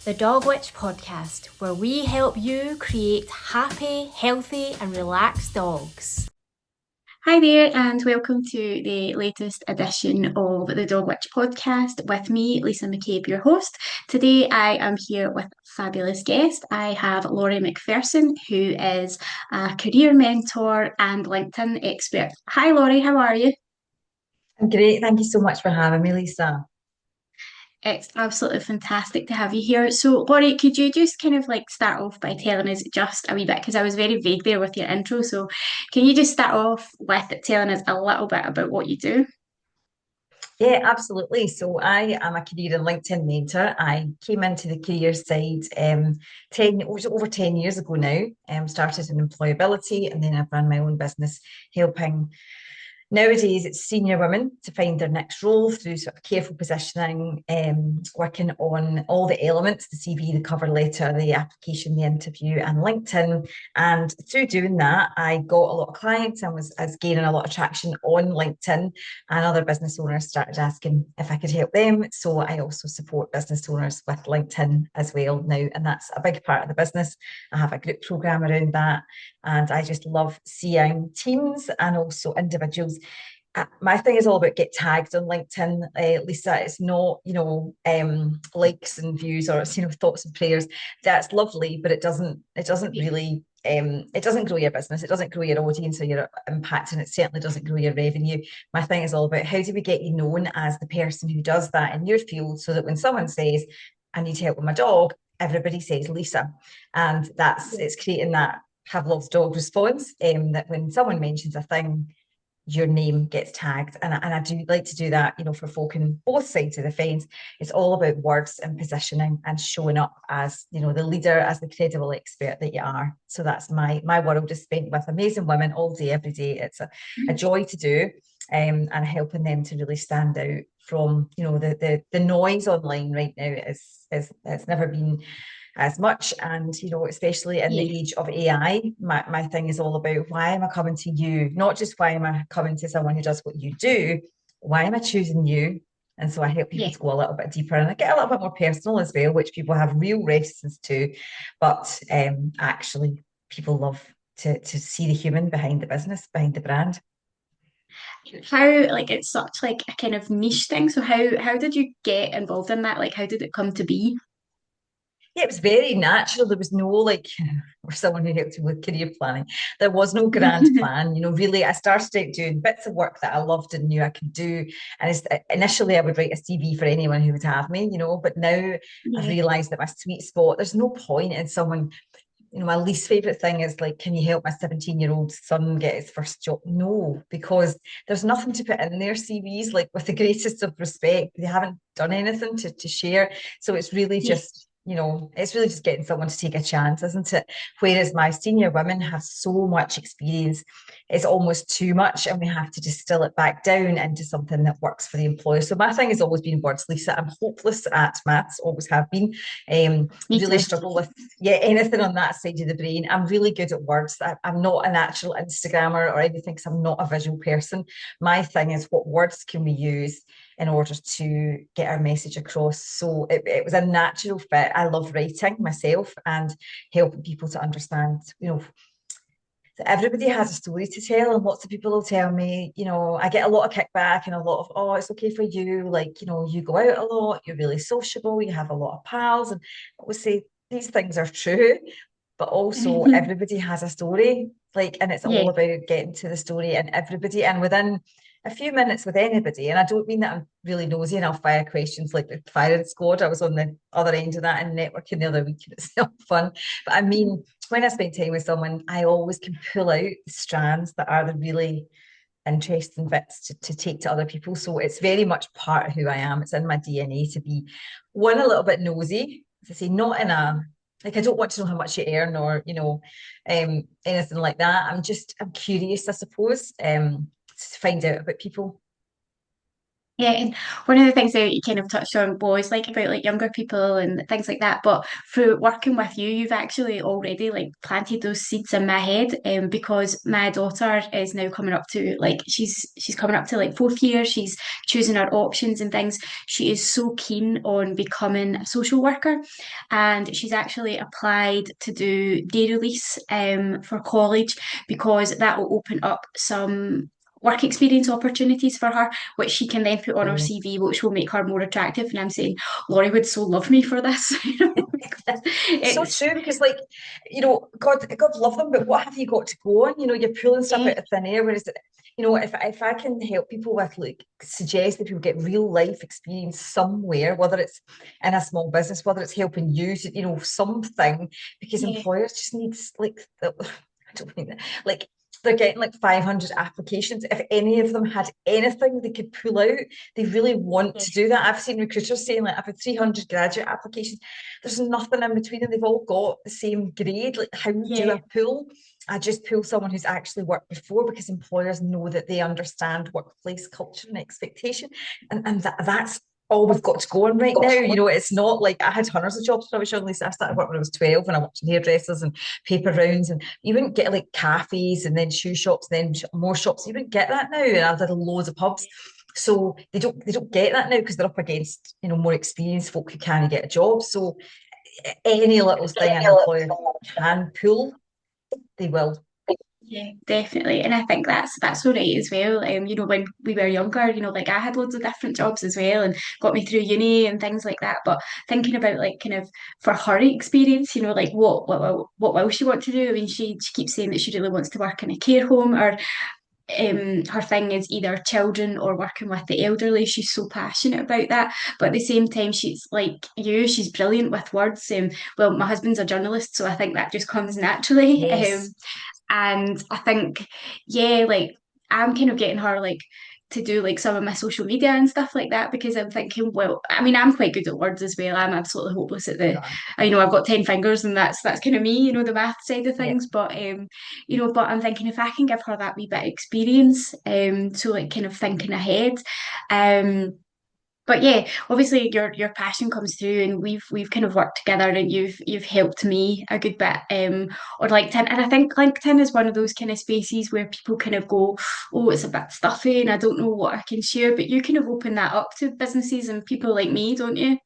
the Dog Witch podcast, where we help you create happy, healthy, and relaxed dogs. Hi there, and welcome to the latest edition of the Dog Witch podcast with me, Lisa McCabe, your host. Today, I am here with a fabulous guest. I have Laurie MacPherson, who is a career mentor and LinkedIn expert. Hi, Laurie, how are you? I'm great. Thank you so much for having me, Lisa. It's absolutely fantastic to have you here. So, Laurie, could you just kind of like start off by telling us just a wee bit, because I was very vague there with your intro. So, can you just start off with telling us a little bit about what you do? Yeah, absolutely. So I am a career and LinkedIn mentor. I came into the career side 10 it was over 10 years ago now. Started in employability and then I've run my own business helping. Nowadays, it's senior women to find their next role through sort of careful positioning, working on all the elements, the CV, the cover letter, the application, the interview, and LinkedIn. And through doing that, I got a lot of clients and was gaining a lot of traction on LinkedIn. And other business owners started asking if I could help them. So I also support business owners with LinkedIn as well now. And that's a big part of the business. I have a group program around that. And I just love seeing teams and also individuals. My thing is all about get tagged on LinkedIn, Lisa. It's not, likes and views or it's, thoughts and prayers. That's lovely, but it doesn't really, it doesn't grow your business. It doesn't grow your audience or your impact, and it certainly doesn't grow your revenue. My thing is all about how do we get you known as the person who does that in your field, so that when someone says, "I need help with my dog," everybody says Lisa, and it's creating that Pavlov's dog response. That when someone mentions a thing, your name gets tagged. And I do like to do that, for folk on both sides of the fence. It's all about words and positioning and showing up as, the leader, as the credible expert that you are. So that's my world is spent with amazing women all day, every day. It's a joy to do. And helping them to really stand out from, the noise online right now is it's never been as much. And, especially in Yeah. the age of AI, my thing is all about why am I coming to you? Not just why am I coming to someone who does what you do, why am I choosing you? And so I help people Yeah. to go a little bit deeper and I get a little bit more personal as well, which people have real reticence to. But actually, people love to see the human behind the business, behind the brand. How like it's such like a kind of niche thing. So how did you get involved in that? Like how did it come to be? Yeah, it was very natural. There was no like, for someone who helped me with career planning, there was no grand plan. Really, I started out doing bits of work that I loved and knew I could do. And initially, I would write a CV for anyone who would have me, but now I've Yeah. realized that my sweet spot, there's no point in someone, my least favorite thing is like, can you help my 17-year-old son get his first job? No, because there's nothing to put in their CVs, like with the greatest of respect. They haven't done anything to share. So it's really Yeah. just, it's really just getting someone to take a chance, isn't it? Whereas my senior women have so much experience, it's almost too much, and we have to distill it back down into something that works for the employer. So my thing has always been words, Lisa. I'm hopeless at maths, always have been. Me Really too. struggle with anything on that side of the brain. I'm really good at words. I'm not a natural Instagrammer or anything because I'm not a visual person. My thing is what words can we use in order to get our message across. So it was a natural fit. I love writing myself and helping people to understand, everybody has a story to tell, and lots of people will tell me, I get a lot of kickback and a lot of, oh, it's okay for you, like, you go out a lot, you're really sociable, you have a lot of pals, and I would say these things are true, but also everybody has a story, like, and it's Yeah. all about getting to the story and everybody, and within a few minutes with anybody. And I don't mean that I'm really nosy and I'll fire questions like the firing squad. I was on the other end of that in networking the other week, and it's not fun. But I mean, when I spend time with someone, I always can pull out the strands that are the really interesting bits to take to other people. So it's very much part of who I am. It's in my DNA to be one, a little bit nosy, as I say, not in a like I don't want to know how much you earn or, anything like that. I'm curious, I suppose, to find out about people. Yeah, and one of the things that you kind of touched on was like about like younger people and things like that. But through working with you, you've actually already like planted those seeds in my head. Because my daughter is now coming up to like she's coming up to like fourth year. She's choosing her options and things. She is so keen on becoming a social worker, and she's actually applied to do day release for college because that will open up some work experience opportunities for her, which she can then put on her Brilliant. CV, which will make her more attractive. And I'm saying, Laurie would so love me for this. So It's true because, like, God love them, but what have you got to go on? You're pulling stuff yeah, out of thin air. Whereas, if I can help people with, like, suggest that people get real life experience somewhere, whether it's in a small business, whether it's helping you to, something, because yeah, employers just need, like, I don't mean that, like. They're getting like 500 applications. If any of them had anything they could pull out, they really want yeah, to do that. I've seen recruiters saying, like, I've had 300 graduate applications. There's nothing in between and they've all got the same grade. Like, how do yeah, I pull? I just pull someone who's actually worked before because employers know that they understand workplace culture and expectation. And that's all we've got to go on right now. It's not like I had hundreds of jobs when I was young, Lisa. I started work when I was 12 and I worked in hairdressers and paper rounds, and you wouldn't get like cafes and then shoe shops, and then more shops. You wouldn't get that now. And I've did loads of pubs. So they don't get that now because they're up against, more experienced folk who can't get a job. So any little thing an employer can pull, they will. yeah, definitely. And I think that's so right as well. When we were younger, like I had loads of different jobs as well and got me through uni and things like that. But thinking about like kind of for her experience, like what will she want to do? I mean, she keeps saying that she really wants to work in a care home, or her thing is either children or working with the elderly. She's so passionate about that. But at the same time, she's like you, she's brilliant with words. Well, my husband's a journalist, so I think that just comes naturally. Yes. And I think, yeah, like I'm kind of getting her like to do like some of my social media and stuff like that because I'm thinking, well, I mean, I'm quite good at words as well. I'm absolutely hopeless at the, Yeah. I've got 10 fingers and that's kind of me, the math side of Yeah. things. But I'm thinking if I can give her that wee bit of experience, so like kind of thinking ahead, um, but yeah, obviously your passion comes through, and we've kind of worked together, and you've helped me a good bit on LinkedIn, and I think LinkedIn is one of those kind of spaces where people kind of go, oh, it's a bit stuffy, and I don't know what I can share, but you kind of open that up to businesses and people like me, don't you?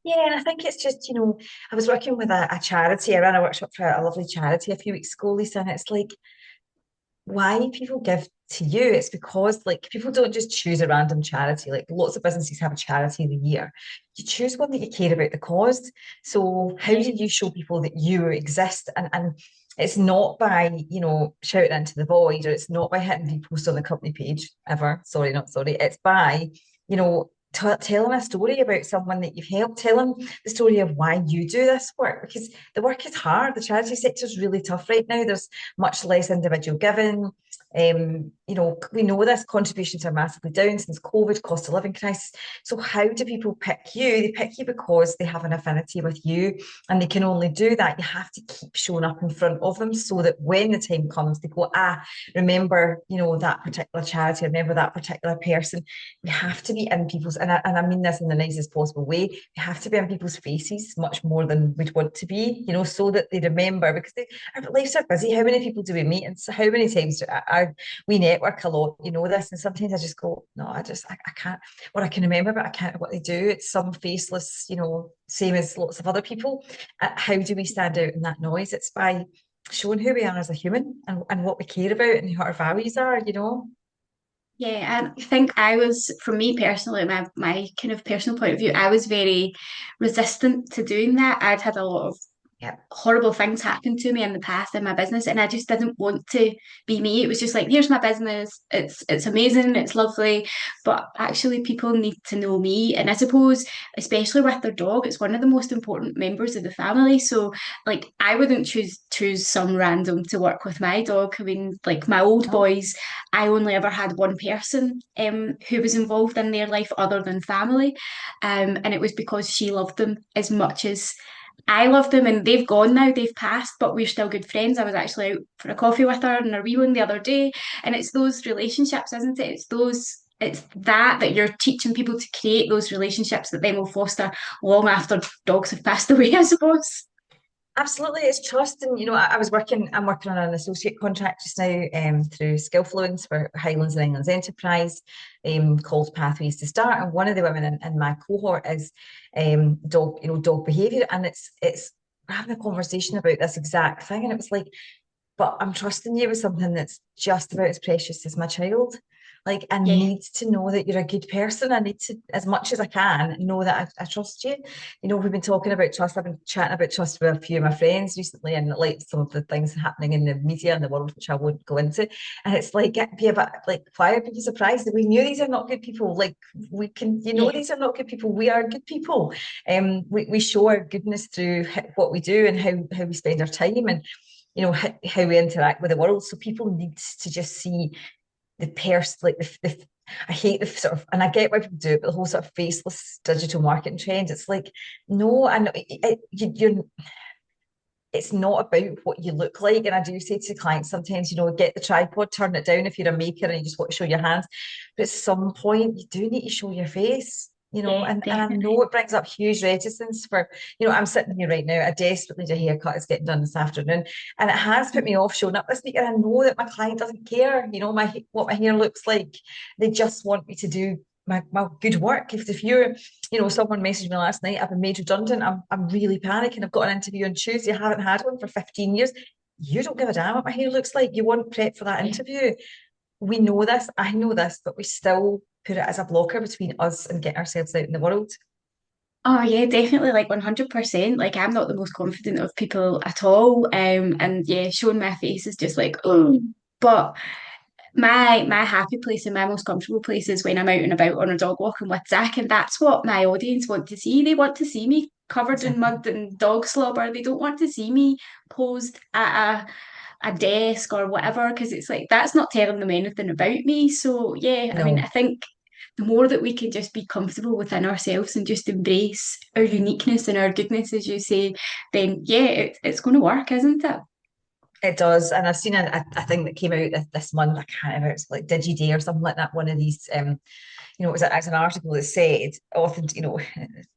Yeah, and I think it's just, I was working with a charity. I ran a workshop for a lovely charity a few weeks ago, Lisa, and it's like, why people give to you, it's because, like, people don't just choose a random charity. Like, lots of businesses have a charity of the year. You choose one that you care about the cause. So how Yeah, do you show people that you exist? And it's not by, shouting into the void, or it's not by hitting repost on the company page ever. Sorry, not sorry. It's by, telling a story about someone that you've helped, telling the story of why you do this work, because the work is hard. The charity sector is really tough right now. There's much less individual giving. We know this, contributions are massively down since COVID, cost of living crisis. So how do people pick you? They pick you because they have an affinity with you, and they can only do that. You have to keep showing up in front of them so that when the time comes, they go, remember, that particular charity, remember that particular person. You have to be in people's, and I mean this in the nicest possible way, you have to be in people's faces much more than we'd want to be, so that they remember, because our lives are busy. How many people do we meet? And so how many times we network a lot, this, and sometimes I just go, no, I can't, or I can remember, but I can't know what they do. It's some faceless, same as lots of other people. How do we stand out in that noise? It's by showing who we are as a human, and what we care about and what our values are. yeah, and I think I was, for me personally, my kind of personal point of view, I was very resistant to doing that. I'd had a lot of Yeah. horrible things happened to me in the past in my business, and I just didn't want to be me. It was just like, here's my business, it's amazing, it's lovely, but actually people need to know me. And I suppose especially with their dog, it's one of the most important members of the family. So like I wouldn't choose some random to work with my dog. I mean, like my old No. boys, I only ever had one person who was involved in their life other than family, and it was because she loved them as much as I love them, and they've gone now, they've passed, but we're still good friends. I was actually out for a coffee with her and a wee one the other day. And it's those relationships, isn't it? It's those it's that you're teaching people to create those relationships that then will foster long after dogs have passed away, I suppose. Absolutely, it's trust, and I'm working on an associate contract just now through Skillfluence for Highlands and Islands Enterprise, called Pathways to Start, and one of the women in my cohort is dog behaviour, and it's having a conversation about this exact thing, and it was like, but I'm trusting you with something that's just about as precious as my child. Like, I Yeah, need to know that you're a good person. I need to, as much as I can, know that I trust you. We've been talking about trust. I've been chatting about trust with a few of my friends recently, and like some of the things happening in the media and the world, which I won't go into. And it's like, it be a bit like, why are people surprised that we knew these are not good people? Like, we can, yeah. these are not good people. We are good people. We show our goodness through what we do and how we spend our time, and how we interact with the world. So people need to just see the person, like I hate the sort of, and I get why people do it, but the whole sort of faceless digital marketing trend. It's like, no, I know you're. It's not about what you look like. And I do say to clients sometimes, get the tripod, turn it down if you're a maker and you just want to show your hands. But at some point, you do need to show your face. Yeah, And I definitely. know it brings up huge reticence for, I'm sitting here right now. I desperately need a haircut. It's getting done this afternoon. And it has put me off showing up this week. And I know that my client doesn't care, what my hair looks like. They just want me to do my good work. If you're, someone messaged me last night, I've been made redundant. I'm really panicking. I've got an interview on Tuesday. I haven't had one for 15 years. You don't give a damn what my hair looks like. You want prep for that Yeah. interview. We know this. I know this, but we still put it as a blocker between us and getting ourselves out in the world. Oh yeah, definitely like 100%. Like I'm not the most confident of people at all. And yeah, showing my face is just like, oh. But my happy place and my most comfortable place is when I'm out and about on a dog walk and with Zach, and that's what my audience want to see. They want to see me covered in Exactly. mud and dog slobber. They don't want to see me posed at a desk or whatever, because it's like that's not telling them anything about me. So yeah, I mean, I No. think the more that we can just be comfortable within ourselves and just embrace our uniqueness and our goodness, as you say, then yeah, it's going to work, isn't it? It does, and I've seen a thing that came out this month. I can't remember. It's like DigiDay or something like that. One of these, it was an article that said, authentic.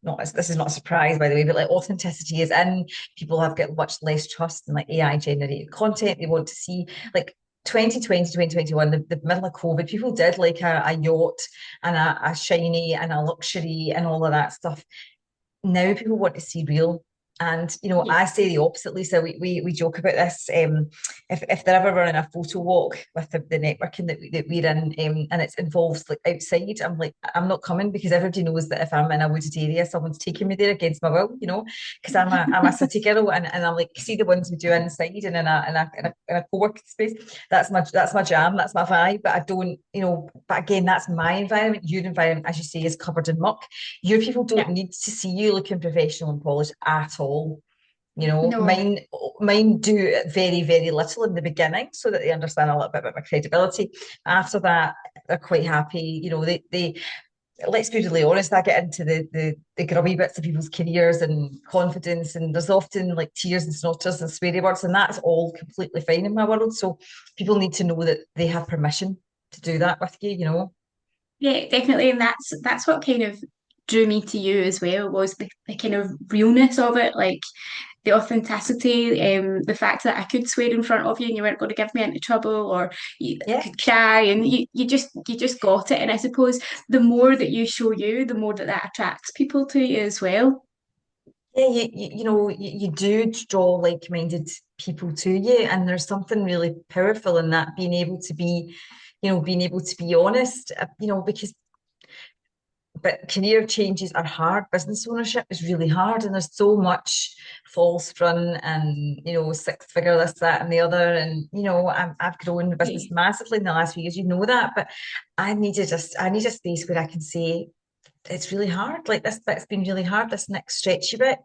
Not this is not a surprise by the way, but like authenticity is in. People have got much less trust in like AI generated content. They want to see like 2020, 2021, the middle of COVID. People did like a yacht and a shiny and a luxury and all of that stuff. Now people want to see real. And Yeah. I say the opposite, Lisa. We joke about this. If they're ever running a photo walk with the networking that we're in, and it involves like outside, I'm like, I'm not coming because everybody knows that if I'm in a wooded area, someone's taking me there against my will, because I'm a city girl, and I'm like, see the ones we do inside and in a co-working space. That's my jam, that's my vibe. But I don't, but again, that's my environment. Your environment, as you say, is covered in muck. Your people don't Yeah. need to see you looking professional and polished at all. No. Mine do very, very little in the beginning so that they understand a little bit about my credibility. After that, they're quite happy. They let's be really honest, I get into the grubby bits of people's careers and confidence, and there's often like tears and snotters and sweary words, and that's all completely fine in my world. So people need to know that they have permission to do that with you. Yeah, definitely. And that's what kind of drew me to you as well, was the kind of realness of it, like the authenticity, the fact that I could swear in front of you and you weren't going to give me into trouble, or you Yeah. could cry, and you just got it. And I suppose the more that you show you, the more that that attracts people to you as well. Yeah, you do draw like-minded people to you, and there's something really powerful in that, being able to be honest, because but career changes are hard. Business ownership is really hard, and there's so much false front and six figure this, that, and the other. And I've grown the business Yeah. massively in the last few years. You know that, but I need a space where I can say it's really hard. Like this bit's been really hard. This next stretchy bit,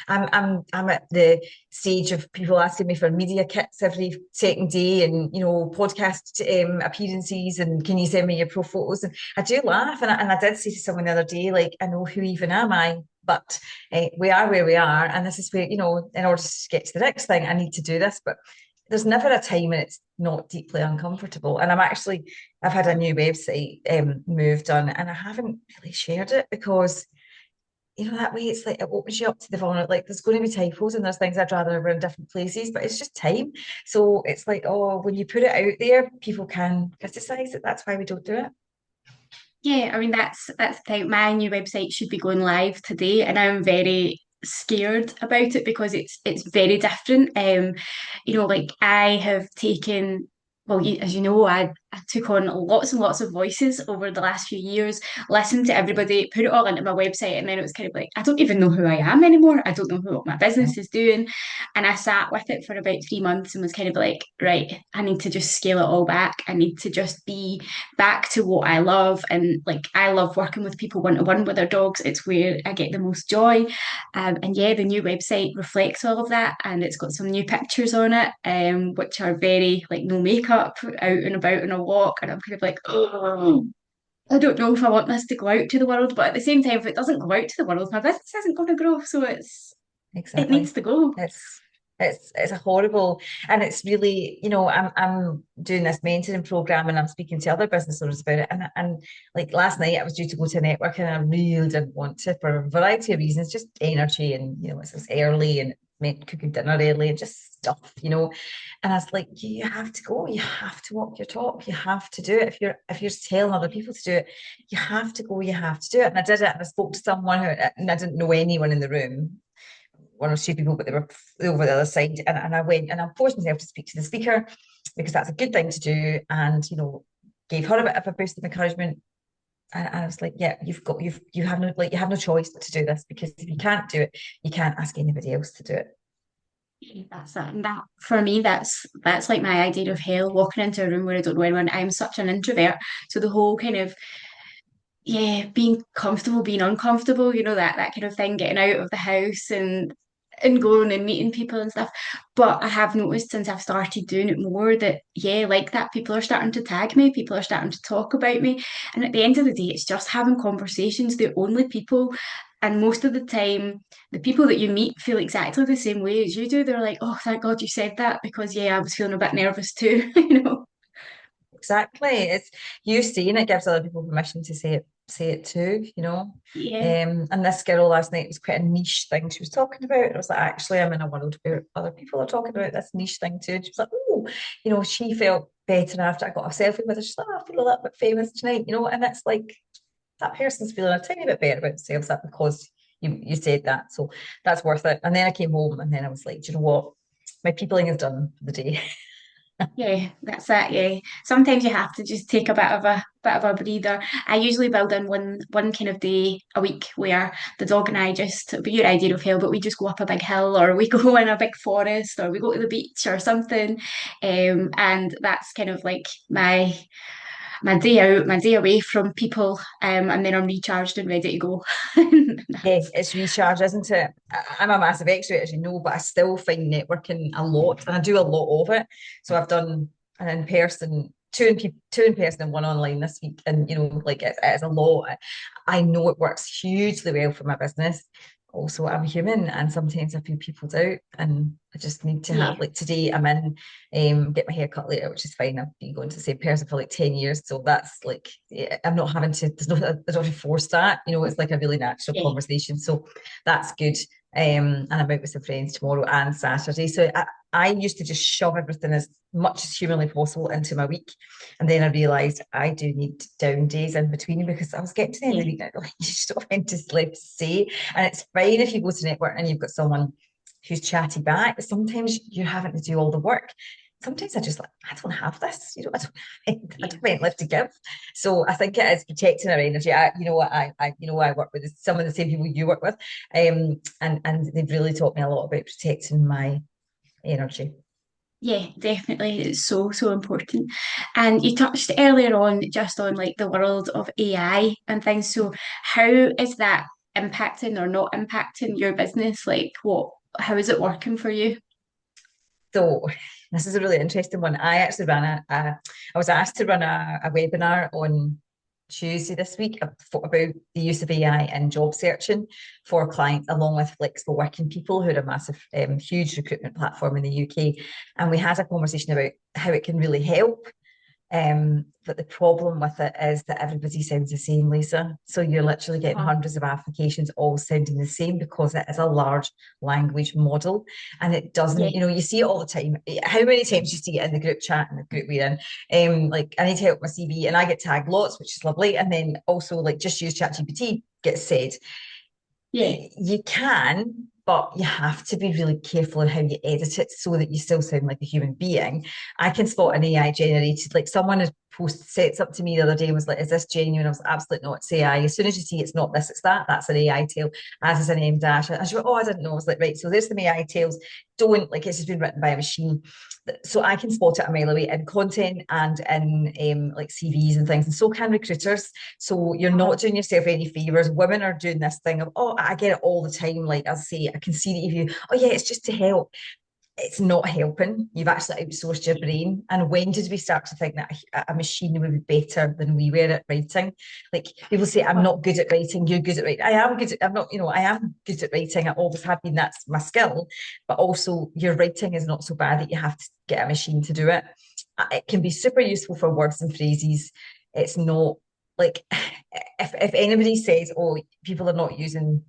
I'm at the stage of people asking me for media kits every second day, and podcast appearances, and can you send me your pro photos? And I do laugh, and I did say to someone the other day, like, I know who even am I, but we are where we are, and this is where in order to get to the next thing, I need to do this, but there's never a time when it's not deeply uncomfortable. And I've had a new website move done, and I haven't really shared it because that way it's like it opens you up to the vulnerable. Like there's going to be typos and there's things I'd rather were in different places, but it's just time. So it's like, oh, when you put it out there, people can criticize it. That's why we don't do it. Yeah, I mean that's the thing. My new website should be going live today, and I'm very scared about it because it's very different. Like I have taken, well, as you know, I took on lots and lots of voices over the last few years, listened to everybody, put it all into my website, and then it was kind of like I don't even know who I am anymore. I don't know what my business is doing, and I sat with it for about 3 months and was kind of like, right, I need to just scale it all back. I need to just be back to what I love. And like, I love working with people one to one with their dogs. It's where I get the most joy. And yeah, the new website reflects all of that. And it's got some new pictures on it, which are very like no makeup, out and about on a walk. And I'm kind of like, oh, I don't know if I want this to go out to the world. But at the same time, if it doesn't go out to the world, my business isn't going to grow. So it needs Exactly. to go. It's it's a horrible, and it's really, I'm doing this mentoring program and I'm speaking to other business owners about it. And like last night I was due to go to a network and I really didn't want to for a variety of reasons, just energy and it's early and meant cooking dinner early and just stuff. And I was like, you have to go, you have to walk your talk, you have to do it. If you're telling other people to do it, you have to go, you have to do it. And I did it and I spoke to someone and I didn't know anyone in the room, one or two people, but they were over the other side. And I went and I forced myself to speak to the speaker because that's a good thing to do. And, gave her a bit of a boost of encouragement. And I was like, yeah, you have no choice but to do this, because if you can't do it, you can't ask anybody else to do it. That's it. And that for me, that's like my idea of hell, walking into a room where I don't know anyone. I'm such an introvert. So the whole kind of yeah, being comfortable, being uncomfortable, that kind of thing, getting out of the house and going and meeting people and stuff. But I have noticed since I've started doing it more that, yeah, like that, people are starting to tag me, people are starting to talk about me. And at the end of the day, it's just having conversations. The only people, and most of the time, the people that you meet feel exactly the same way as you do. They're like, oh, thank God you said that because, yeah, I was feeling a bit nervous too, you know? Exactly. It's you saying it gives other people permission to say it too. Yeah. And this girl last night was quite a niche thing she was talking about. And I was like, actually, I'm in a world where other people are talking about this niche thing too. And she was like, oh, she felt better after I got a selfie with her. She's like, oh, I feel a little bit famous tonight. And it's like that person's feeling a tiny bit better about themselves, that because you said that. So that's worth it. And then I came home and then I was like, do you know what? My peopling is done for the day. Yeah, that's it. Yeah, sometimes you have to just take a bit of a breather. I usually build in one kind of day a week where the dog and I just, it'll be your idea of hell, but we just go up a big hill or we go in a big forest or we go to the beach or something. And that's kind of like my day out, my day away from people. And then I'm recharged and ready to go. Yeah, it's recharge, isn't it? I'm a massive extrovert, as you know, but I still find networking a lot, and I do a lot of it. So I've done an in-person, two in person and one online this week, and like it's a lot. I know it works hugely well for my business. Also, I'm human, and sometimes I feel people's out, and I just need to Yeah, have, like today, I'm in, get my hair cut later, which is fine. I've been going to the same person for like 10 years, so that's like, yeah, I'm not having to. I don't have to force that. It's like a really natural yeah, conversation, so that's good. And I'm out with some friends tomorrow and Saturday. So I used to just shove everything as much as humanly possible into my week. And then I realised I do need down days in between, because I was getting to the end of yeah, the week and like, you just don't have to left to say. And it's fine if you go to network and you've got someone who's chatty back, but sometimes you're having to do all the work. Sometimes I just like, I don't have this, I yeah. don't have left to give. So I think it is protecting our energy. I work with some of the same people you work with, and they've really taught me a lot about protecting my energy. Yeah, definitely. It's so, so important. And you touched earlier on just on like the world of AI and things. So how is that impacting or not impacting your business? Like how is it working for you? So this is a really interesting one. I actually I was asked to run a webinar on Tuesday this week about the use of AI in job searching for clients, along with flexible working people, who are a massive, huge recruitment platform in the UK. And we had a conversation about how it can really help. But the problem with it is that everybody sounds the same, Lisa. So you're literally getting Uh-huh. hundreds of applications all sounding the same because it is a large language model and it Yeah, doesn't, you see it all the time. How many times you see it in the group chat and the group we're in? Like, I need help with my CV and I get tagged lots, which is lovely. And then also, like, just use ChatGPT gets said. yeah, You can, but you have to be really careful in how you edit it so that you still sound like a human being. I can spot an AI generated, like someone has sets up to me the other day and was like, "Is this genuine?" I was like, absolutely not. It's AI. As soon as you see it's not this, it's that. That's an AI tail. As is an M dash. And she went, "Oh, I didn't know." I was like, "Right, so there's the AI tails. Don't like it's just been written by a machine." So I can spot it a mile away in content and in like CVs and things, and so can recruiters. So you're uh-huh. not doing yourself any favors. Women are doing this thing of, oh, I get it all the time. Like I say, I can see that if you, oh yeah, it's just to help. It's not helping. You've actually outsourced your brain. And when did we start to think that a machine would be better than we were at writing? Like people say, I'm Uh-huh. not good at writing. You're good at writing. I am good. I'm not. I am good at writing. I always have been. That's my skill. But also, your writing is not so bad that you have to get a machine to do it. It can be super useful for words and phrases. It's not like if anybody says, "Oh, people are not using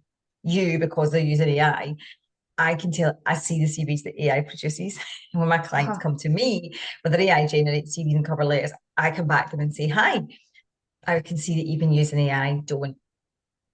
you because they're using AI." I can tell, I see the CVs that AI produces. And when my clients Uh-huh. come to me with their AI generated CVs and cover letters, I come back to them and say, "Hi, I can see that you've been using AI. Don't,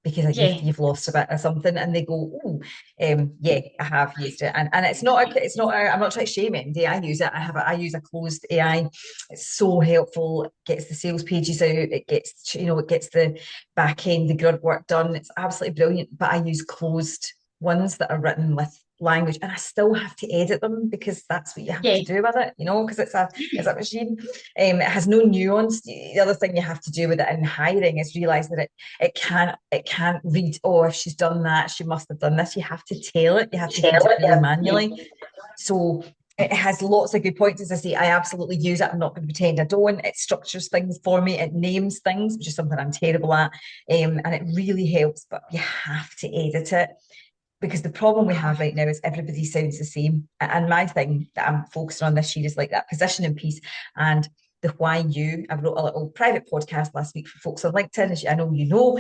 because like Yeah, you've lost a bit or something." And they go, "Oh, yeah, I have used it." And I'm not trying to shame it. I use it. I use a closed AI. It's so helpful. It gets the sales pages out. It gets the back end, the grunt work done. It's absolutely brilliant. But I use closed ones that are written with language, and I still have to edit them because that's what you have yeah, to do with it, because it's yeah, a machine. It has no nuance. The other thing you have to do with it in hiring is realize that it can't read, oh, if she's done that, she must have done this. You have to tell it. You have to feed it really yeah, manually. So it has lots of good points. As I say, I absolutely use it. I'm not going to pretend I don't. It structures things for me. It names things, which is something I'm terrible at. And it really helps, but you have to edit it because the problem we have right now is everybody sounds the same. And my thing that I'm focusing on this year is like that positioning piece and the why you. I wrote a little private podcast last week for folks on LinkedIn, as I know you know,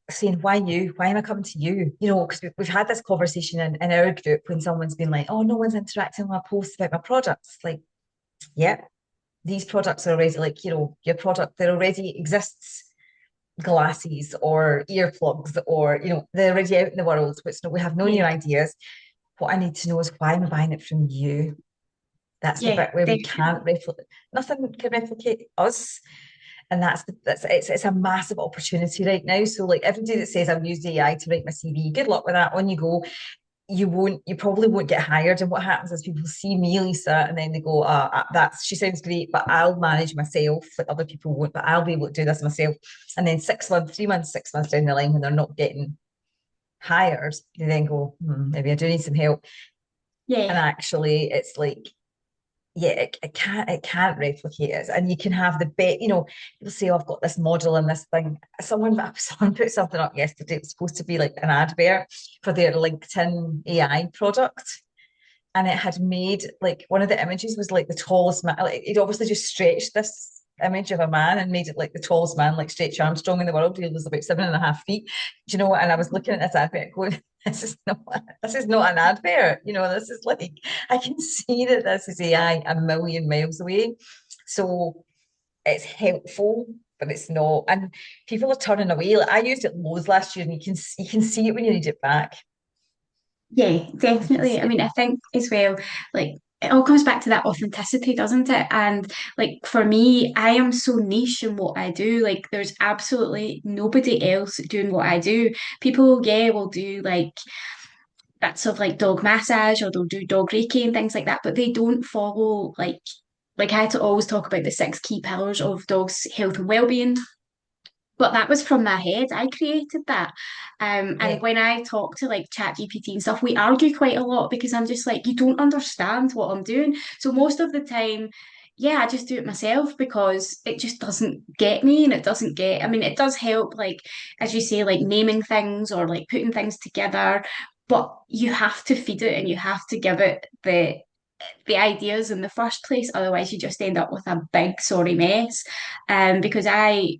saying why you, why am I coming to you? Because we've had this conversation in our group when someone's been like, oh, no one's interacting with my posts about my products. Like, yeah, these products are already like, your product, there already exists glasses or earplugs or they're already out in the world, which we have no new yeah, ideas. What I need to know is why am I buying it from you? That's the yeah, bit where we definitely. can't replicate. Nothing can replicate us, and it's a massive opportunity right now. So like everybody that says I've used AI to write my CV, good luck with that. On you go. You probably won't get hired. And what happens is people see me, Lisa, and then they go, that's she sounds great, but I'll manage myself. Like other people won't, but I'll be able to do this myself. And then 6 months, 3 months, 6 months down the line, when they're not getting hired, they then go, maybe I do need some help. And Yeah, actually, it's like, yeah, it can't replicate it. And you can have the bet, people say, oh, I've got this model and this thing. Someone put something up yesterday. It was supposed to be like an advert for their LinkedIn AI product. And it had made like one of the images was like the tallest man. Like, it obviously just stretched this image of a man and made it like the tallest man, like Stretch Armstrong in the world. He was about 7.5 feet. Do you know what? And I was looking at this advert going, this is not an advert. This is like I can see that this is AI a million miles away. So it's helpful, but it's not. And people are turning away. Like I used it loads last year, and you can see it when you need it back. yeah, You can definitely. see I it. mean, I think as well, like it all comes back to that authenticity, doesn't it? And like for me, I am so niche in what I do. Like there's absolutely nobody else doing what I do. People, yeah, will do like bits of like dog massage or they'll do dog reiki and things like that, but they don't follow like I had to always talk about the 6 key pillars of dogs' health and well-being. But that was from my head. I created that. And Yeah. when I talk to like ChatGPT and stuff, we argue quite a lot because I'm just like, you don't understand what I'm doing. So most of the time, yeah, I just do it myself because it just doesn't get me and it doesn't get, I mean, it does help, like, as you say, like naming things or like putting things together, but you have to feed it and you have to give it the ideas in the first place. Otherwise, you just end up with a big sorry mess. Because I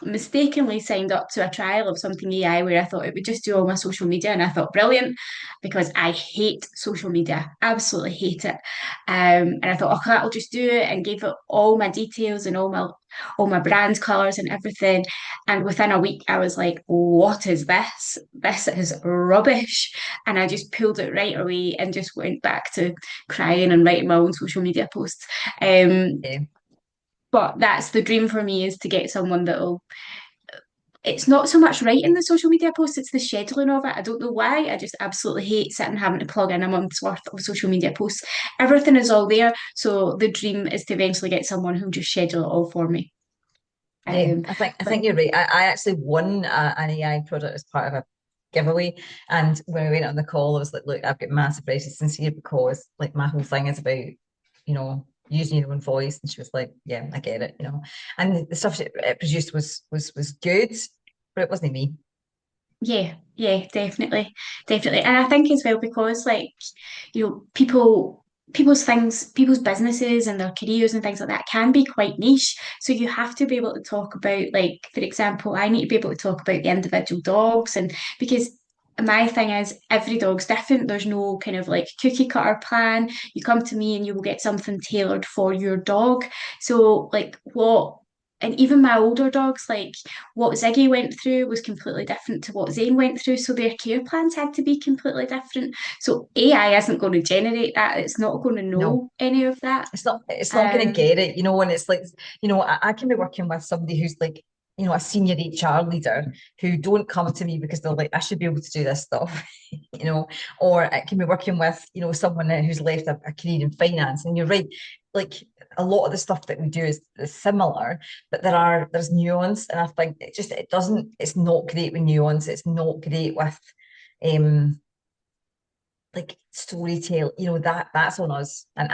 mistakenly signed up to a trial of something AI where I thought it would just do all my social media, and I thought brilliant because I hate social media, absolutely hate it. And I thought, oh, that'll just do it, and gave it all my details and all my brand colours and everything. And within a week, I was like, what is this? This is rubbish. And I just pulled it right away and just went back to crying and writing my own social media posts. Yeah. But that's the dream for me, is to get someone that'll, it's not so much writing the social media posts, it's the scheduling of it. I don't know why. I just absolutely hate sitting having to plug in a month's worth of social media posts. Everything is all there. So the dream is to eventually get someone who'll just schedule it all for me. Yeah, Um, I but think you're right. I actually won an AI product as part of a giveaway, and when we went on the call, I was like, "Look, I've got massive reticence here because like my whole thing is about, using your own voice." And she was like, "Yeah, I get it," And the stuff it produced was good, but it wasn't me. yeah, yeah, definitely, definitely. And I think as well because like, people's things, people's businesses and their careers and things like that can be quite niche. So you have to be able to talk about, like, for example, I need to be able to talk about the individual dogs, and because my thing is every dog's different. There's no kind of like cookie cutter plan. You come to me and you will get something tailored for your dog. So like what and even my older dogs, like what Ziggy went through was completely different to what Zane went through. So their care plans had to be completely different. So AI isn't going to generate that. It's not going to No. know any of that. It's not going to Um, get it, and it's like, I can be working with somebody who's like, a senior HR leader who don't come to me because they're like, I should be able to do this stuff, you know, or it can be working with, someone who's left a career in finance. And you're right, like a lot of the stuff that we do is similar, but there's nuance. And I think it's not great with nuance. It's not great with, um, like storytell, that's on us, and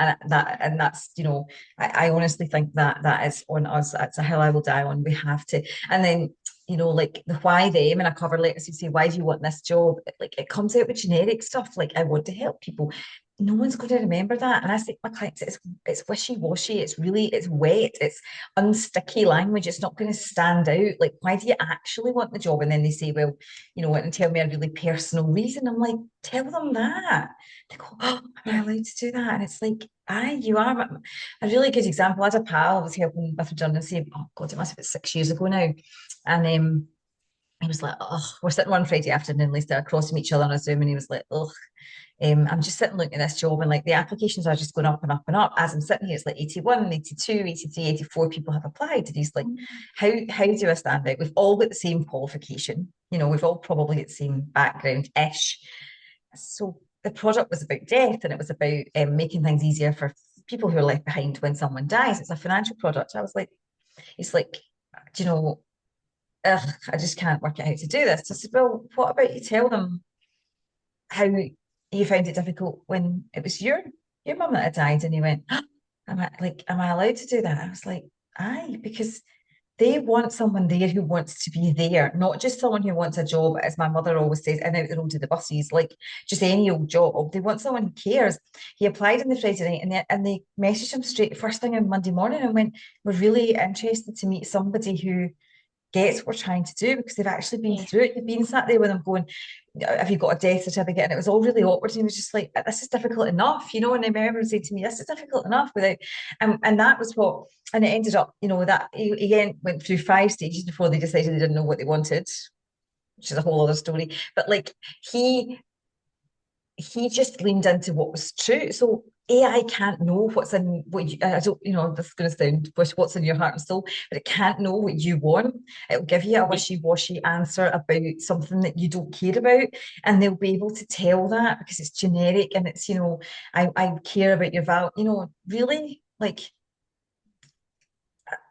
that's, I honestly think that is on us. That's a hill I will die on. We have to. And then, like the why them in a cover letter, so you say, why do you want this job? Like it comes out with generic stuff like, I want to help people. No one's going to remember that. And I say to my clients, it's wishy-washy, it's wet, it's unsticky language, it's not going to stand out. Like, why do you actually want the job? And then they say, well, and tell me a really personal reason. I'm like, tell them that. They go, oh, am I allowed to do that? And it's like, aye, you are. A really good example. I had a pal I was helping with redundancy. Oh God, it must have been 6 years ago now. And he was like, oh, we're sitting one Friday afternoon, they started crossing each other on a Zoom, and he was like, oh, I'm just sitting looking at this job, and like the applications are just going up and up and up. As I'm sitting here, it's like 81, 82, 83, 84 people have applied. And he's like, how do I stand out? We've all got the same qualification, we've all probably got the same background-ish. So the product was about death, and it was about making things easier for people who are left behind when someone dies. It's a financial product. I was like, it's like, do you know, ugh, I just can't work out how to do this. So I said, well, what about you tell them how you found it difficult when it was your mum that had died? And he went, am I allowed to do that? I was like, aye, because they want someone there who wants to be there, not just someone who wants a job, as my mother always says, and out the road to the buses, like just any old job. They want someone who cares. He applied on the Friday night, and they messaged him straight first thing on Monday morning and went, we're really interested to meet somebody who gets what we're trying to do, because they've actually been yeah, through it. You've been sat there with them going, have you got a death certificate? And it was all really awkward. And he was just like, this is difficult enough, And I remember him saying to me, this is difficult enough without, and that was what, and it ended up, that he again went through 5 stages before they decided they didn't know what they wanted, which is a whole other story. But like he just leaned into what was true. So AI can't know what's in what you, I don't, this is going to sound what's in your heart and soul, but it can't know what you want. It'll give you a yeah, wishy-washy answer about something that you don't care about, and they'll be able to tell that because it's generic and it's, I care about your value, really, like,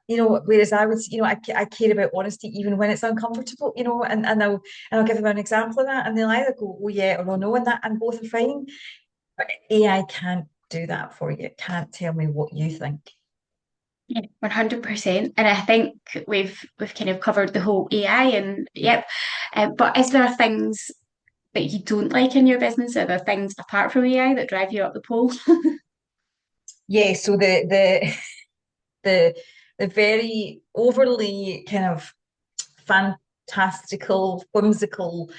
whereas I would, I care about honesty even when it's uncomfortable, and I'll give them an example of that, and they'll either go, oh yeah, or oh no, and both are fine. But AI can't do that for you. It can't tell me what you think. Yeah, 100%. And I think we've kind of covered the whole AI and yep. But is there things that you don't like in your business? Are there things apart from AI that drive you up the pole? Yeah, so the the very overly kind of fantastical, whimsical,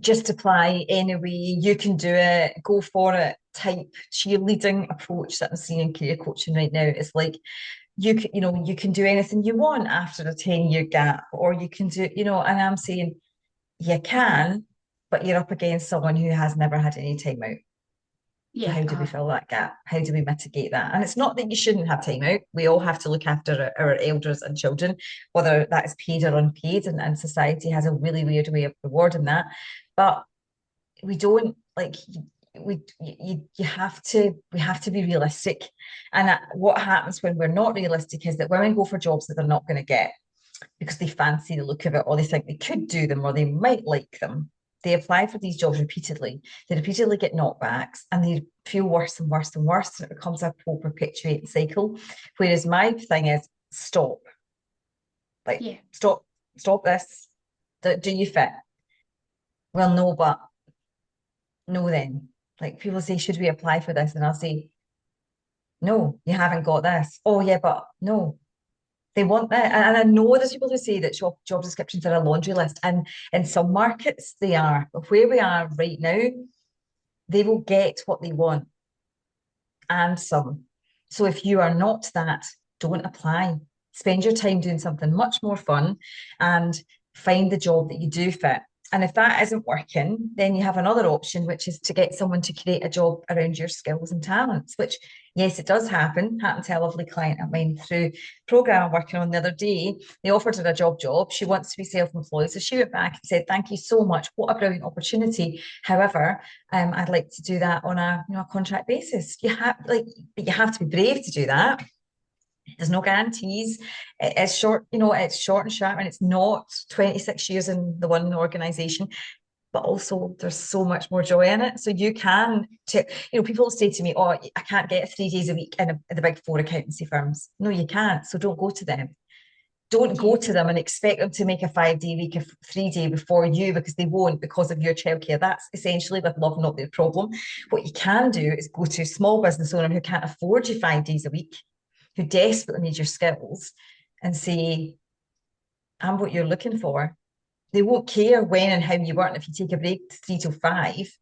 just apply anyway, you can do it, go for it type cheerleading approach that I'm seeing in career coaching right now. It's like you can do anything you want after a 10-year gap, or you can do, and I'm saying you can, but you're up against someone who has never had any time out. So Yeah, how do we fill that gap? How do we mitigate that? And it's not that you shouldn't have time out. We all have to look after our elders and children, whether that is paid or unpaid, and society has a really weird way of rewarding that. But we don't like you have to we have to be realistic. And what happens when we're not realistic is that women go for jobs that they're not going to get because they fancy the look of it, or they think they could do them, or they might like them. They apply for these jobs repeatedly. They repeatedly get knockbacks, and they feel worse and worse and worse, and it becomes a whole perpetuating cycle. Whereas my thing is stop, like yeah, stop this. Do you fit? Well, no, but no. Then, like people say, should we apply for this? And I'll say, no, you haven't got this. Oh yeah, but no, they want that. And I know there's people who say that job descriptions are a laundry list, and in some markets they are. But where we are right now, they will get what they want and some. So if you are not that, don't apply. Spend your time doing something much more fun and find the job that you do fit. And if that isn't working, then you have another option, which is to get someone to create a job around your skills and talents, which, yes, it does happen. Happened to a lovely client of mine through a program I'm working on the other day. They offered her a job. She wants to be self-employed. So she went back and said, thank you so much. What a brilliant opportunity. However, I'd like to do that on a contract basis. But you have to be brave to do that. There's no guarantees. It's short, it's short and sharp, and it's not 26 years in the one organization, but also there's so much more joy in it. So you can, people say to me, oh, I can't get 3 days a week in the big four accountancy firms. No, you can't. So don't go to them. Don't yeah, go to them and expect them to make a 5 day week, a 3 day before you, because they won't, because of your childcare. That's essentially, with love, not their problem. What you can do is go to a small business owner who can't afford you 5 days a week, who desperately need your skills, and say, I'm what you're looking for. They won't care when and how you work. And if you take a break 3 till 5,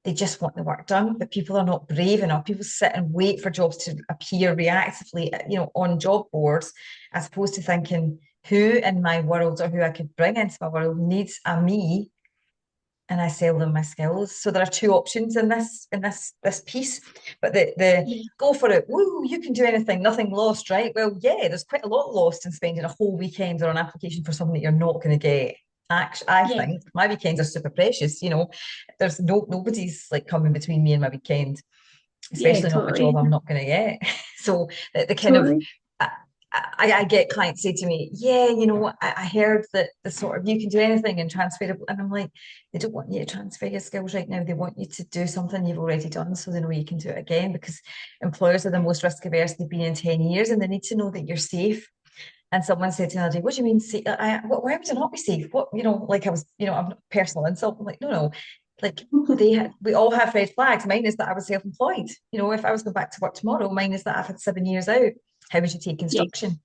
they just want the work done. But people are not brave enough. People sit and wait for jobs to appear reactively, on job boards, as opposed to thinking, who in my world, or who I could bring into my world, needs a me, and I sell them my skills. So there are two options in this piece. But the yeah, go for it, woo, you can do anything, nothing lost, right? Well, yeah, there's quite a lot lost in spending a whole weekend or an application for something that you're not going to get. Actually, I yeah, think my weekends are super precious. There's nobody's like coming between me and my weekend, yeah, especially not a job totally, I'm not going to get. So the kind of totally. I, I get clients say to me, yeah, I heard that the sort of you can do anything and transferable. And I'm like, they don't want you to transfer your skills right now. They want you to do something you've already done so they know you can do it again, because employers are the most risk averse they've been in 10 years, and they need to know that you're safe. And someone said to me the other day, what do you mean safe? Why would I not be safe? What, like I was, I'm not personal insult. I'm like, no. Like we all have red flags. Mine is that I was self-employed. If I was going back to work tomorrow, mine is that I've had 7 years out. How would you take Yeah, construction?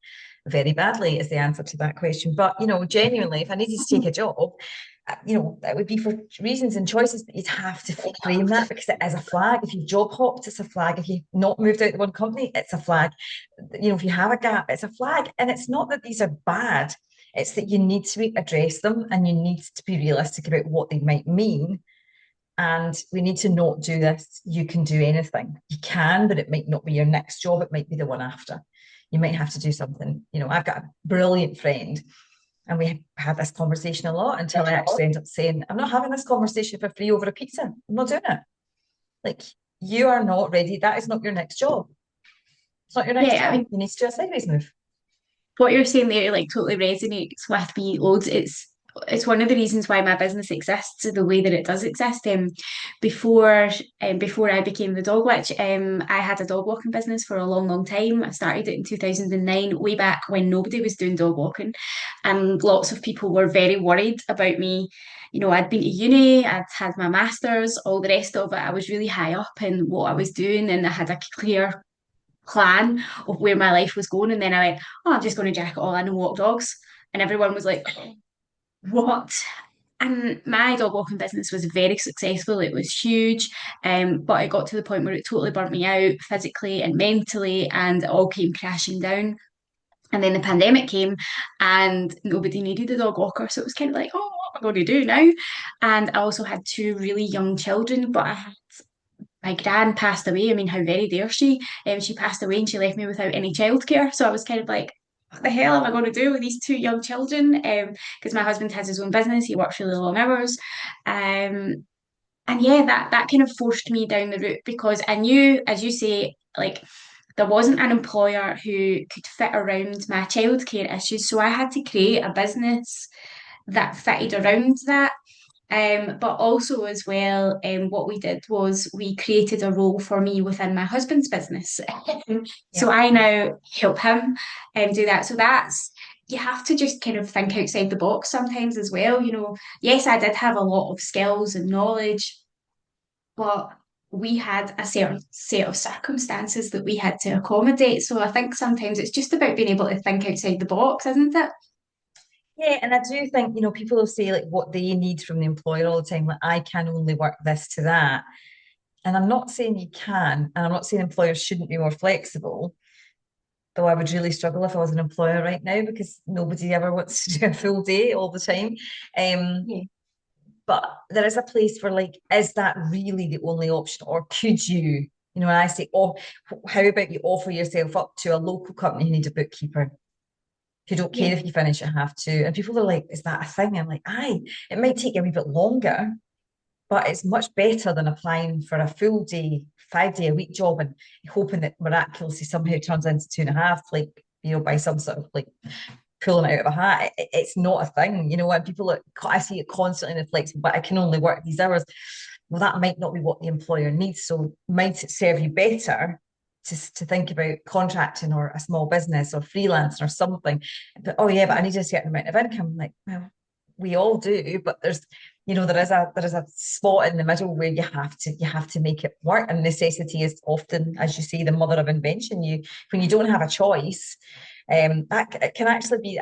Very badly is the answer to that question. But genuinely, if I needed to take a job, it would be for reasons and choices, but you'd have to frame that, because it is a flag. If you've job hopped, it's a flag. If you've not moved out the one company, it's a flag. If you have a gap, it's a flag. And it's not that these are bad. It's that you need to address them, and you need to be realistic about what they might mean. And we need to not do this. You can do anything. You can, but it might not be your next job. It might be the one after. You might have to do something. I've got a brilliant friend, and we had this conversation a lot until I actually ended up saying, I'm not having this conversation for free over a pizza. I'm not doing it. Like, you are not ready. That is not your next job. It's not your next yeah. I job. mean, You need to do a sideways move. what you're saying there like totally resonates with me loads. It's it's one of the reasons why my business exists the way that it does exist. Before before I became the dog witch, I had a dog walking business for a long, long time. I started it in 2009, way back when nobody was doing dog walking, and lots of people were very worried about me. You know, I'd been to uni, I'd had my masters, all the rest of it. I was really high up in what I was doing, and I had a clear plan of where my life was going. And then I went, oh, I'm just going to jack it all in and walk dogs. And everyone was like, what? And my dog walking business was very successful. It was huge, but it got to the point where it totally burnt me out physically and mentally, and it all came crashing down. And then the pandemic came, and nobody needed a dog walker, so it was kind of like, oh, what am I going to do now? And I also had two really young children, but I had my gran passed away. I mean, how very dare she? She passed away and she left me without any childcare. So I was kind of like, what the hell am I going to do with these two young children? Because my husband has his own business, he works really long hours. Um, and yeah, that kind of forced me down the route because I knew, as you say, like there wasn't an employer who could fit around my childcare issues. So I had to create a business that fitted around that. But also as well, what we did was we created a role for me within my husband's business. Yeah. So I now help him do that. So that's you have to just kind of think outside the box sometimes as well. You know, yes, I did have a lot of skills and knowledge, but we had a certain set of circumstances that we had to accommodate. So I think sometimes it's just about being able to think outside the box, isn't it? Yeah, and I do think, people will say like what they need from the employer all the time, like I can only work this to that. And I'm not saying you can, and I'm not saying employers shouldn't be more flexible, though I would really struggle if I was an employer right now because nobody ever wants to do a full day all the time. Um, Yeah. but there is a place for like, is that really the only option, or could you, and I say, oh, how about you offer yourself up to a local company who need a bookkeeper? Who don't care Yeah. if you finish at half two. And people are like, is that a thing? I'm like, aye, it might take you a wee bit longer, but it's much better than applying for a full day, 5 day a week job and hoping that miraculously somehow it turns into 2.5, like, by some sort of like pulling it out of a hat. It's not a thing, and people are, I see it constantly in the flexible, but I can only work these hours. Well, that might not be what the employer needs. So might it serve you better to think about contracting or a small business or freelance or something? But oh yeah, but I need a certain amount of income. Like, well, we all do, but there is a spot in the middle where you have to make it work. And necessity is often, as you say, the mother of invention. When you don't have a choice, that it can actually be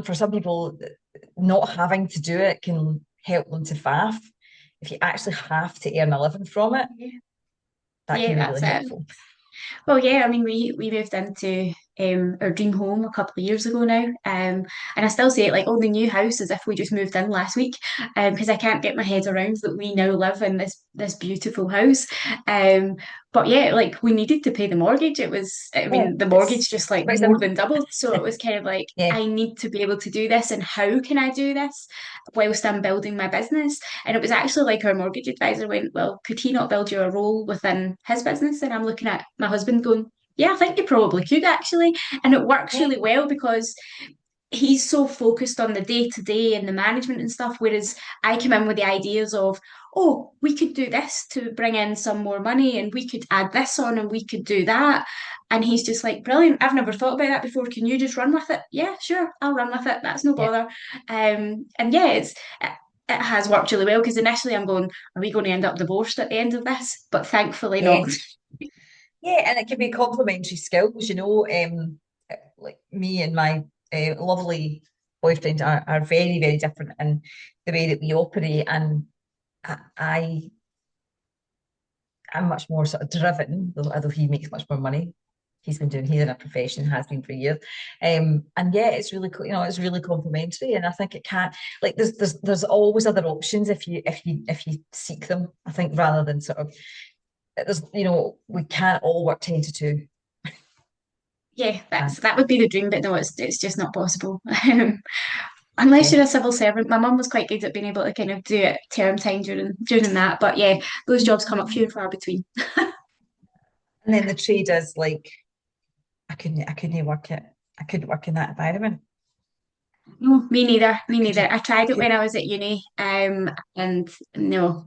for some people, not having to do it can help them to faff. If you actually have to earn a living from it, Yeah, that can yeah, be really that's it. helpful. Well, yeah, I mean, we moved into our dream home a couple of years ago now, and I still say it like, oh, the new house as if we just moved in last week, because I can't get my head around that we now live in this beautiful house. Um, but yeah, like we needed to pay the mortgage. I Oh, mean, the mortgage it's just like quite more simple. than doubled. So it was kind of like, Yeah, I need to be able to do this, and how can I do this whilst I'm building my business? And it was actually like our mortgage advisor went, well, could he not build you a role within his business? And I'm looking at my husband going, yeah, I think you probably could actually. And it works yeah, really well because he's so focused on the day to day and the management and stuff. Whereas I come in with the ideas of, oh, we could do this to bring in some more money and we could add this on and we could do that. And he's just like, brilliant. I've never thought about that before. Can you just run with it? Yeah, sure. I'll run with it. That's no yeah, bother. And yeah, it has worked really well because initially I'm going, are we going to end up divorced at the end of this? But thankfully yeah. not. Yeah, and it can be complementary skills, like me and my lovely boyfriend are very, very different in the way that we operate. And I I'm much more sort of driven, although he makes much more money. He's in a profession, has been for years. And yeah, it's really, it's really complimentary. And I think it can't, like, there's always other options if you seek them. I think rather than sort of, we can't all work 10 to 2. Yeah, Can't. that would be the dream, but no, it's just not possible. Unless Yeah. you're a civil servant. My mum was quite good at being able to kind of do it term time during that. But yeah, those jobs come up few and far between. And then the trade is like, I couldn't work it. I couldn't work in that environment. No, me neither. Me neither. I tried it when I was at uni, and no.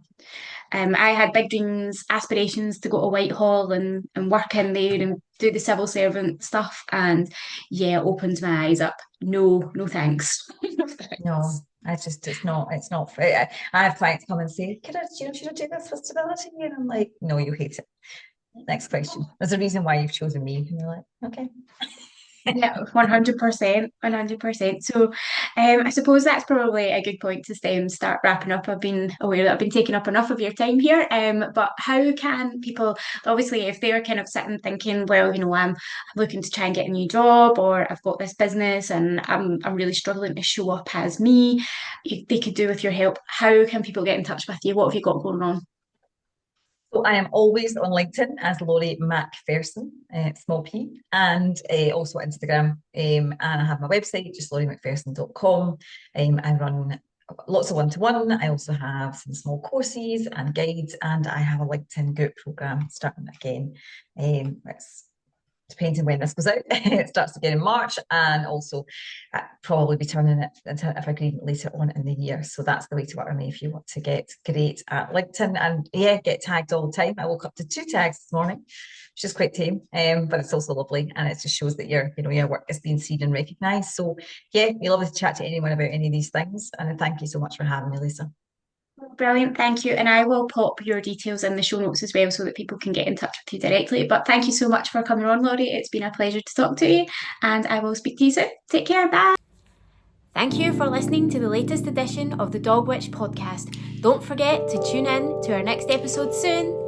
I had big dreams, aspirations to go to Whitehall and work in there and do the civil servant stuff. And yeah, it opened my eyes up. No, no thanks. No No, thanks. it's not fair. I have clients come and say, should I do this for stability? And I'm like, no, you hate it. Next question. There's a reason why you've chosen me. And you're like, okay. Yeah, 100%, 100%. So, I suppose that's probably a good point to start wrapping up. I've been aware that I've been taking up enough of your time here. But how can people, obviously, if they're kind of sitting thinking, well, I'm looking to try and get a new job, or I've got this business and I'm really struggling to show up as me, they could do with your help. How can people get in touch with you? What have you got going on? So I am always on LinkedIn as Laurie MacPherson, small p, and also Instagram. And I have my website, just lauriemacpherson.com. I run lots of one-to-one. I also have some small courses and guides, and I have a LinkedIn group program starting again. It's depending when this goes out. It starts again in March, and also probably be turning it into agreement later on in the year. So that's the way to work with me if you want to get great at LinkedIn. And yeah, get tagged all the time. I woke up to 2 tags this morning, which is quite tame, but it's also lovely, and it just shows that your work is being seen and recognised. So yeah, we love to chat to anyone about any of these things, and thank you so much for having me, Lisa. Brilliant, thank you. And I will pop your details in the show notes as well so that people can get in touch with you directly. But thank you so much for coming on, Laurie. It's been a pleasure to talk to you, and I will speak to you soon. Take care. Bye. Thank you for listening to the latest edition of the Dog Witch podcast. Don't forget to tune in to our next episode soon.